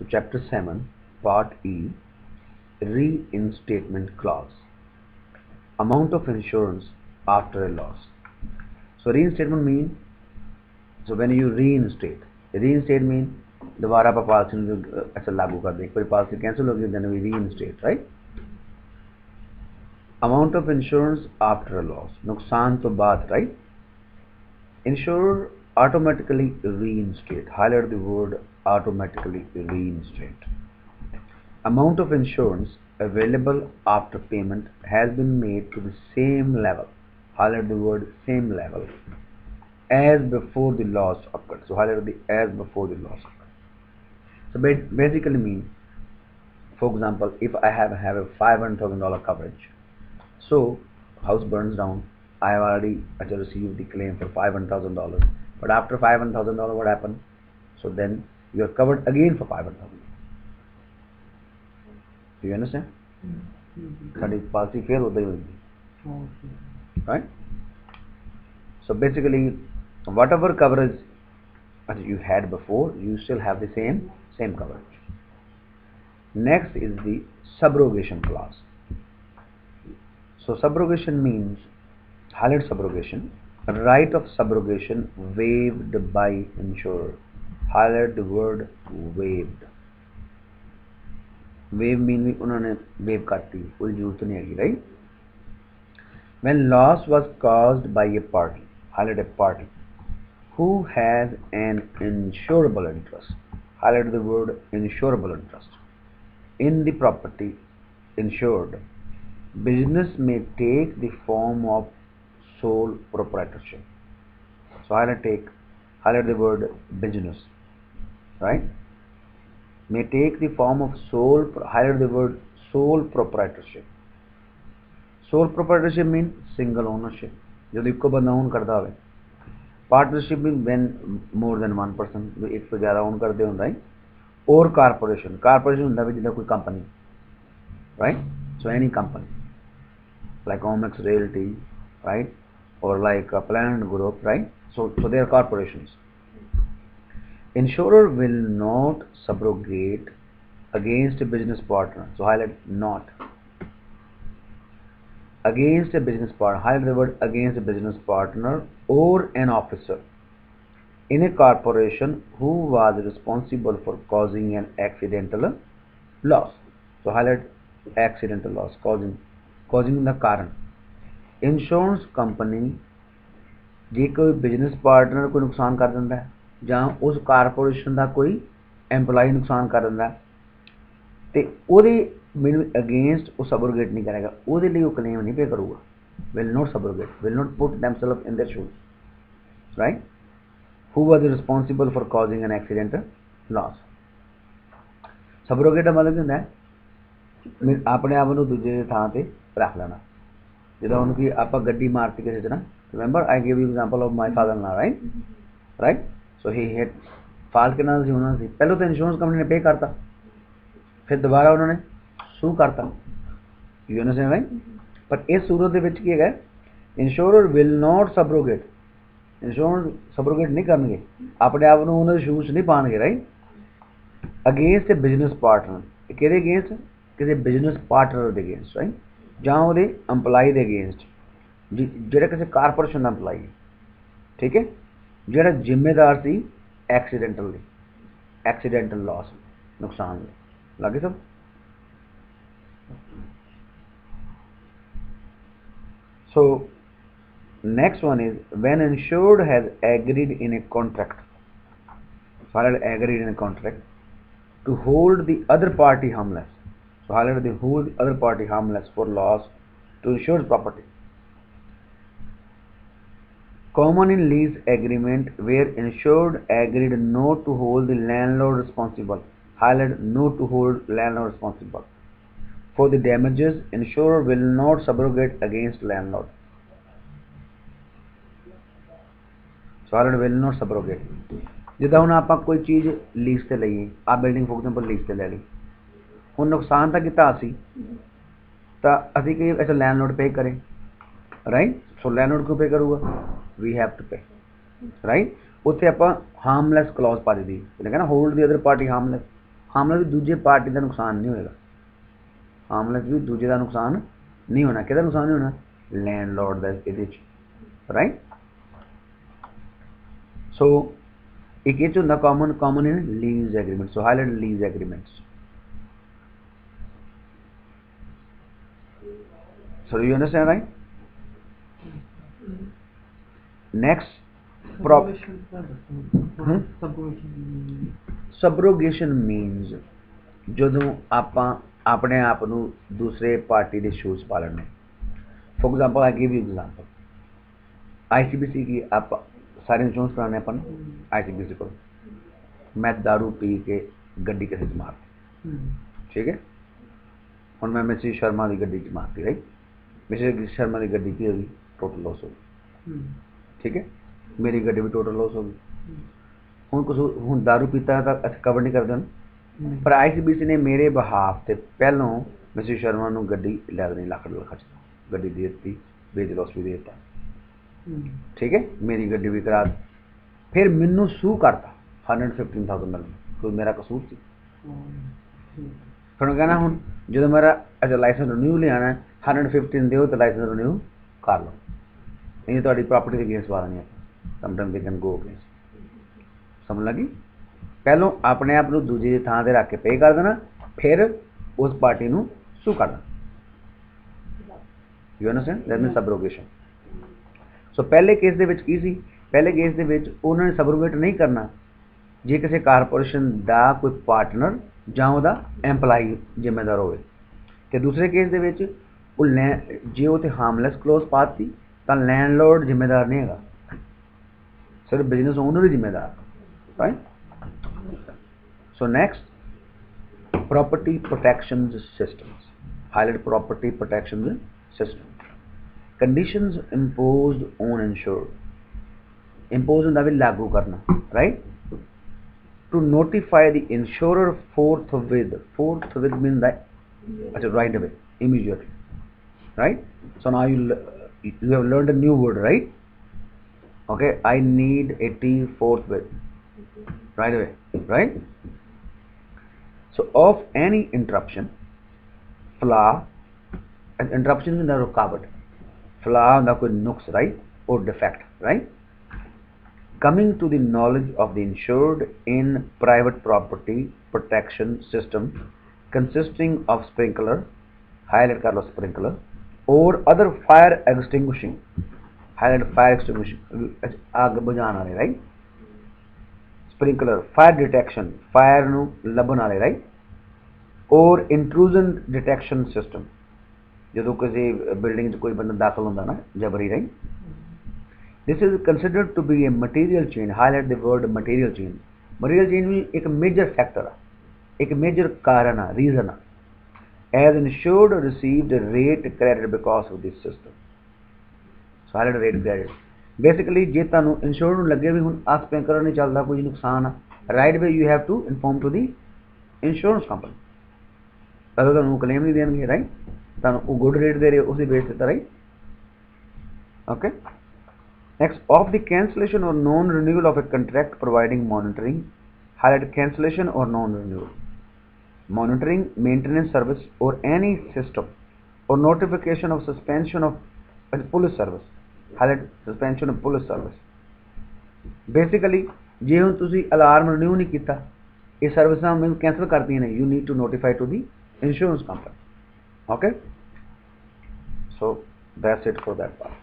So chapter 7 part E, reinstatement clause, amount of insurance after a loss. So reinstatement mean, so when you reinstate mean दोबारा आप policy ऐसा लागू कर दें, कोई पॉलिसी कैंसिल होगी then we reinstate, right? Amount of insurance after a loss, नुकसान तो बाद, right? Insurer automatically reinstate, highlight the word automatically reinstate. Amount of insurance available after payment has been made to the same level, highlight the word same level, as before the loss occurred. So highlight the as before the loss occurred. So basically means, for example, if I have a $500,000 coverage, so house burns down, I have already received the claim for $500,000, but after $500,000 what happened? So then you are covered again for $500,000. Do you understand? That is policy fair होता ही, right? So basically, whatever coverage you had before, you still have the same coverage. Next is the subrogation clause. So subrogation means, highlight subrogation, right of subrogation waived by insurer. Highlight the word waived. Waive means उन्होंने waive कर दी, कोई जरूरत नहीं आएगी, right? When loss was caused by a party, highlight a party, who has an insurable interest, highlight the word insurable interest, in the property insured, business may take the form of sole proprietorship. So highlight the word business, right? May take the form of highlight the word sole proprietorship. Sole proprietorship means single ownership. जो एक को बंदा own करता है. Partnership means when more than one person, एक से ज़्यादा own करते हैं, right? Or corporation. Corporation होता है जिधर कोई company, right? So any company, like Omex Realty, right? Or like a Planet Group, right? So they are corporations. Insurer will not subrogate against a business partner. So highlight not. Against a business partner, highlight the word against a business partner or an officer in a corporation who was responsible for causing an accidental loss. So highlight accidental loss, causing the कारण. Insurance company जे कोई business partner को नुकसान कर दिंदा है ਜਾਂ उस corporation का कोई एम्पलॉय नुकसान कर दिंदा है ते ਉਹਦੇ ਮੈਨੂੰ अगेंस्ट ਉਹ सबरोगेट नहीं करेगा, ਉਹਦੇ ਲਈ ਉਹ क्लेम नहीं पे करूँगा, will not subrogate, will not put themselves in their shoes, right? Who was responsible for causing an accidental loss. Subrogate ਦਾ ਮਤਲਬ ਹੁੰਦਾ ਹੈ ਆਪਣੇ ਆਪ ਨੂੰ ਦੂਜੇ ਥਾਂ ਤੇ ਰੱਖ ਲੈਣਾ, ਜਿੱਦਾਂ ਹੁਣ ਕਿ ਆਪਾਂ ਗੱਡੀ ਮਾਰਤੀ ਕਿਸੇ ਤਰ੍ਹਾਂ. Remember I gave you example of my father-in-law, right? So he had fault के नाल सी होना सी, पहले तो इंश्योरेंस कंपनी ने पे करता, फिर दोबारा उन्होंने सू करता. You understand, right? पर इस सूरत दे विच की है, insurer will not subrogate, insurance subrogate नहीं करनगे, अपने आप ਨੂੰ ਉਹਨਾਂ ਦੇ ਸ਼ੂਜ਼ ਨਹੀਂ ਪਾਣਗੇ, right? Against a business partner, ਕਿਹਦੇ against? ਕਿਸੇ ਬਿਜ਼ਨਸ ਪਾਰਟਨਰ ਦੇ against, right? ਜਾਂ ਉਹਦੇ EMPLOYE ਦੇ against, ਜਿਹੜਾ ਕਿਸੇ ਕਾਰਪੋਰੇਸ਼ਨ ਦਾ EMPLOYE ਹੈ, ठीक है, ਜਿਹੜਾ ਜ਼ਿੰਮੇਦਾਰ ਸੀ एक्सीडेंटल लॉस, नुकसान लगे सब. So next one is when insured has agreed in a contract, agreed in a contract to hold the other party harmless. So highlight the hold other party harmless for loss to insured property. Common in lease agreement where insured agreed not to hold the landlord responsible. Highlight not to hold landlord responsible for the damages. Insurer will not subrogate against landlord. So highlight will not subrogate. जिदा ਹੁਣ ਆਪਾਂ ਕੋਈ ਚੀਜ਼ lease ਤੇ ਲਈਏ, ਆ building for example lease ਤੇ ਲੈ ਲਈ, ਹੁਣ ਨੁਕਸਾਨ ਤਾਂ ਕੀਤਾ ਅਸੀਂ, ਤਾਂ ਅਸੀਂ ਕਿ ਐਸਾ ਲੈਂਡਲੋਰਡ ਪੇ ਕਰੇ, ਰਾਈਟ? ਸੋ ਲੈਂਡਲੋਰਡ ਕਿਉਂ ਪੇ ਕਰੂਗਾ? We have to pay, right? उत्थे आपां हार्मलैस क्लॉज पा दी, कहना hold the other party harmless. Harmless भी दूजे पार्टी का नुकसान नहीं होएगा, हार्मलेस भी दूजे का नुकसान नहीं होना, किहदा नुकसान नहीं होना, लैंडलॉर्ड दा इहदे च, राइट। सो एक ये होंदा common in lease agreement, so highlight lease agreements. So do you understand, right? Next, subrogation means ਜਦੋਂ ਆਪਾਂ ਆਪਣੇ ਆਪ ਨੂੰ ਦੂਸਰੇ ਪਾਰਟੀ ਦੇ ਸ਼ੂਜ਼ ਪਾ ਲੈਣੇ। For example I give you example, ICBC की आप सारे इंश्योरेंस कराने अपन आईसीबीसी को, मैं दारू पी के गड्डी किसी से मार, ठीक है, और मैं मिसेस शर्मा की गड्डी च मारती, राइट, मिसेस शर्मा की गड्डी की होगी टोटल लॉस होगी, ठीक है, मेरी गड्डी भी टोटल लॉस होगी। हूँ कसूर हूँ दारू पीता है तो कवर नहीं करते, पर आईसीबीसी ने मेरे बहाफ से पहलों मिसेस शर्मा को गड्डी $11 लाख खर्चता, गड्डी दे दी, बेच लॉस भी देता, ठीक है, मेरी गड्डी भी करा, फिर मैनू सू करता 115,000 मिल, कोई मेरा कसूर सी, थोड़ा कहना हूँ जो मेरा अच्छा लाइसेंस रिन्यू लियाना है 115 दो तो लाइसेंस रिन्यू कर लो, नहीं तो प्रॉपर्टी के अगेंस्ट वाला नहीं है, sometime they can go against, समझ लगी। पहलों अपने आप को दूजे थां ते रख के पे कर देना, फिर उस पार्टी को सू करना, you understand, that mean subrogation. So पहले केस दे विच की सी, पहले केस दे विच उन्होंने सबरोगेट नहीं करना जे किसी कारपोरेशन का कोई पार्टनर जां उहदा एम्पलाई जिम्मेदार होवे, ते दूसरे केस दे विच जे उते हार्मलेस क्लोज पाती तो लैंडलॉर्ड जिम्मेदार नहीं है, सिर्फ बिजनेस ओनर ही जिम्मेदार, right. So next, property protection systems, highlight property protection system. Conditions imposed on insured, impose होंदा भी लागू करना, right, to notify the insurer forthwith means that अच्छा right away, immediately, right। So now you have learned a new word, right, okay, I need 80 forthwith, right away, right। So of any interruption, flaw, and interruption means रुकावट, flaw होंदा कोई नुक्स, right, or defect, right, coming to the knowledge of the insured in private property protection system consisting of sprinkler, highlight कर लो sprinkler, or other fire extinguishing, highlight fire extinguishing, आग बुझाने वाले, right, sprinkler, fire detection, fire नू लभन वाले, right, or intrusion detection system, जो किसी building कोई बंदा दाखिल होंदा ना जबरी, right. This is considered to be a material change, highlight the word material change, material change भी एक मेजर फैक्टर है, एक मेजर कारण है, रीजन है, as insured received rate credit because of this system, so highlight rate credit. Basically जे तुहानू insured नू लगे भी हुण आ स्प्रिंकलर नहीं चलता, कोई नुकसान है, right way you have to inform to the insurance company, अगर तुहानू क्लेम नहीं देंगे, राइट, तुहानू गुड रेट दे रहे हो उसी बेस देता, right, okay. Next, of the cancellation or non-renewal of a contract providing monitoring, highlight cancellation or non-renewal, monitoring, maintenance service or any system, or notification of suspension of police service, highlight suspension of police service. Basically, जे हुण तुसी alarm renew नहीं किया, ये सर्विसां मैं cancel करती हैं, you need to notify to the insurance company, okay. So that's it for that part.